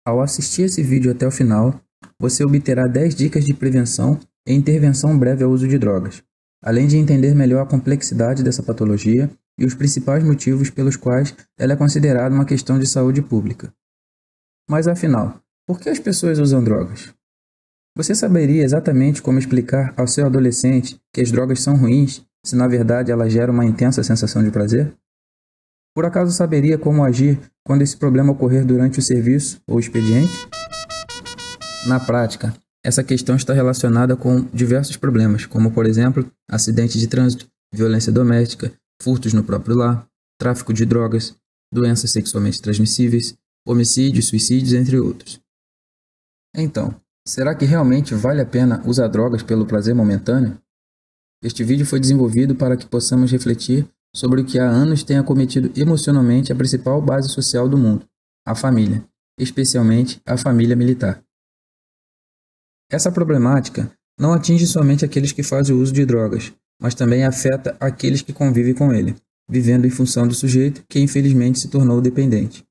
Ao assistir esse vídeo até o final, você obterá 10 dicas de prevenção e intervenção breve ao uso de drogas, além de entender melhor a complexidade dessa patologia e os principais motivos pelos quais ela é considerada uma questão de saúde pública. Mas afinal, por que as pessoas usam drogas? Você saberia exatamente como explicar ao seu adolescente que as drogas são ruins, se na verdade elas geram uma intensa sensação de prazer? Por acaso saberia como agir quando esse problema ocorrer durante o serviço ou expediente? Na prática, essa questão está relacionada com diversos problemas, como por exemplo, acidentes de trânsito, violência doméstica, furtos no próprio lar, tráfico de drogas, doenças sexualmente transmissíveis, homicídios, suicídios, entre outros. Então, será que realmente vale a pena usar drogas pelo prazer momentâneo? Este vídeo foi desenvolvido para que possamos refletir sobre o que há anos tem acometido emocionalmente a principal base social do mundo, a família, especialmente a família militar. Essa problemática não atinge somente aqueles que fazem o uso de drogas, mas também afeta aqueles que convivem com ele, vivendo em função do sujeito que infelizmente se tornou dependente.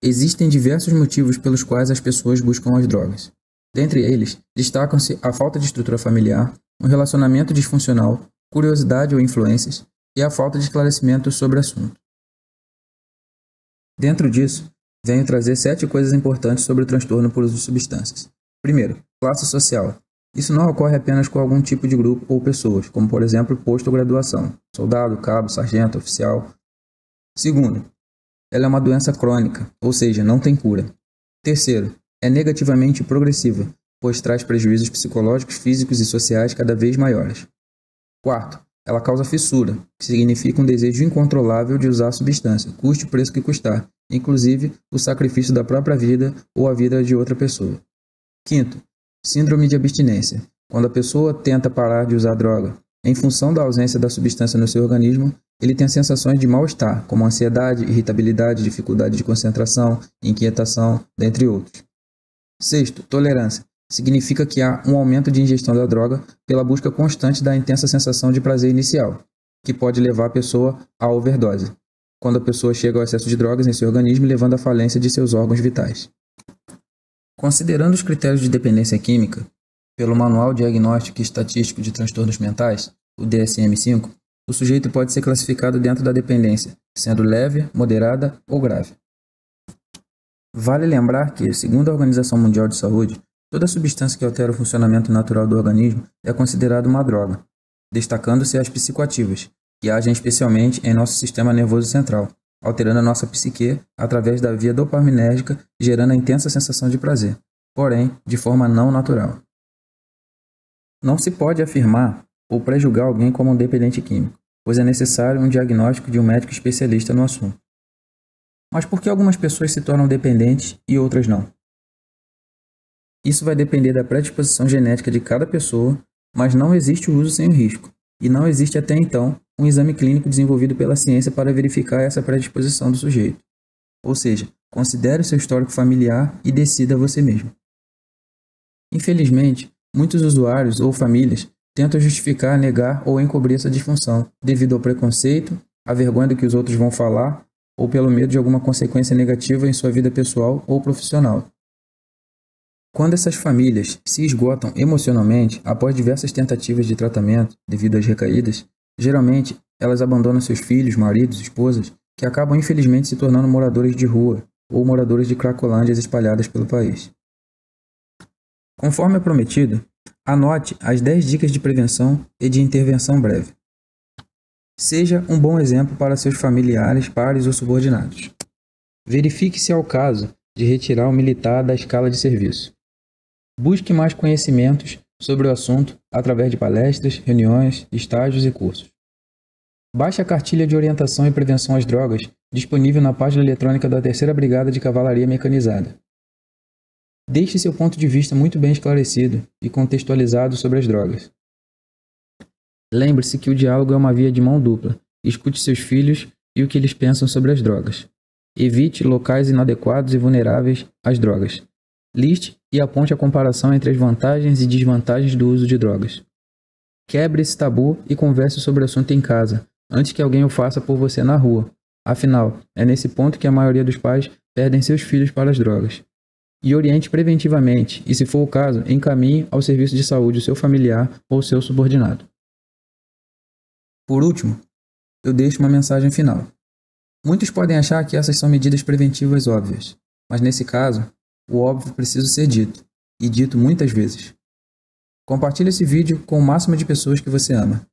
Existem diversos motivos pelos quais as pessoas buscam as drogas. Dentre eles, destacam-se a falta de estrutura familiar, um relacionamento disfuncional, curiosidade ou influências, e a falta de esclarecimento sobre o assunto. Dentro disso, venho trazer 7 coisas importantes sobre o transtorno por uso de substâncias. Primeiro, classe social. Isso não ocorre apenas com algum tipo de grupo ou pessoas, como por exemplo posto ou graduação, soldado, cabo, sargento, oficial. Segundo, ela é uma doença crônica, ou seja, não tem cura. Terceiro, é negativamente progressiva, pois traz prejuízos psicológicos, físicos e sociais cada vez maiores. Quarto, ela causa fissura, que significa um desejo incontrolável de usar a substância, custe o preço que custar, inclusive o sacrifício da própria vida ou a vida de outra pessoa. Quinto, síndrome de abstinência, quando a pessoa tenta parar de usar droga. Em função da ausência da substância no seu organismo, ele tem sensações de mal-estar, como ansiedade, irritabilidade, dificuldade de concentração, inquietação, dentre outros. Sexto, tolerância. Significa que há um aumento de ingestão da droga pela busca constante da intensa sensação de prazer inicial, que pode levar a pessoa à overdose, quando a pessoa chega ao excesso de drogas em seu organismo, levando à falência de seus órgãos vitais. Considerando os critérios de dependência química, pelo Manual Diagnóstico e Estatístico de Transtornos Mentais, o DSM-5, o sujeito pode ser classificado dentro da dependência, sendo leve, moderada ou grave. Vale lembrar que, segundo a Organização Mundial de Saúde, toda substância que altera o funcionamento natural do organismo é considerada uma droga, destacando-se as psicoativas, que agem especialmente em nosso sistema nervoso central, alterando a nossa psique através da via dopaminérgica, gerando a intensa sensação de prazer, porém de forma não natural. Não se pode afirmar ou pré-julgar alguém como um dependente químico, pois é necessário um diagnóstico de um médico especialista no assunto. Mas por que algumas pessoas se tornam dependentes e outras não? Isso vai depender da predisposição genética de cada pessoa, mas não existe o uso sem o risco, e não existe até então um exame clínico desenvolvido pela ciência para verificar essa predisposição do sujeito. Ou seja, considere o seu histórico familiar e decida você mesmo. Infelizmente, muitos usuários ou famílias tentam justificar, negar ou encobrir essa disfunção, devido ao preconceito, à vergonha do que os outros vão falar, ou pelo medo de alguma consequência negativa em sua vida pessoal ou profissional. Quando essas famílias se esgotam emocionalmente após diversas tentativas de tratamento devido às recaídas, geralmente elas abandonam seus filhos, maridos, esposas, que acabam infelizmente se tornando moradores de rua ou moradores de cracolândias espalhadas pelo país. Conforme é prometido, anote as 10 dicas de prevenção e de intervenção breve. Seja um bom exemplo para seus familiares, pares ou subordinados. Verifique se é o caso de retirar o militar da escala de serviço. Busque mais conhecimentos sobre o assunto através de palestras, reuniões, estágios e cursos. Baixe a cartilha de orientação e prevenção às drogas disponível na página eletrônica da 3ª Brigada de Cavalaria Mecanizada. Deixe seu ponto de vista muito bem esclarecido e contextualizado sobre as drogas. Lembre-se que o diálogo é uma via de mão dupla. Escute seus filhos e o que eles pensam sobre as drogas. Evite locais inadequados e vulneráveis às drogas. Liste e aponte a comparação entre as vantagens e desvantagens do uso de drogas. Quebre esse tabu e converse sobre o assunto em casa, antes que alguém o faça por você na rua. Afinal, é nesse ponto que a maioria dos pais perdem seus filhos para as drogas. E oriente preventivamente e, se for o caso, encaminhe ao serviço de saúde o seu familiar ou seu subordinado. Por último, eu deixo uma mensagem final. Muitos podem achar que essas são medidas preventivas óbvias, mas nesse caso, o óbvio precisa ser dito, e dito muitas vezes. Compartilhe esse vídeo com o máximo de pessoas que você ama.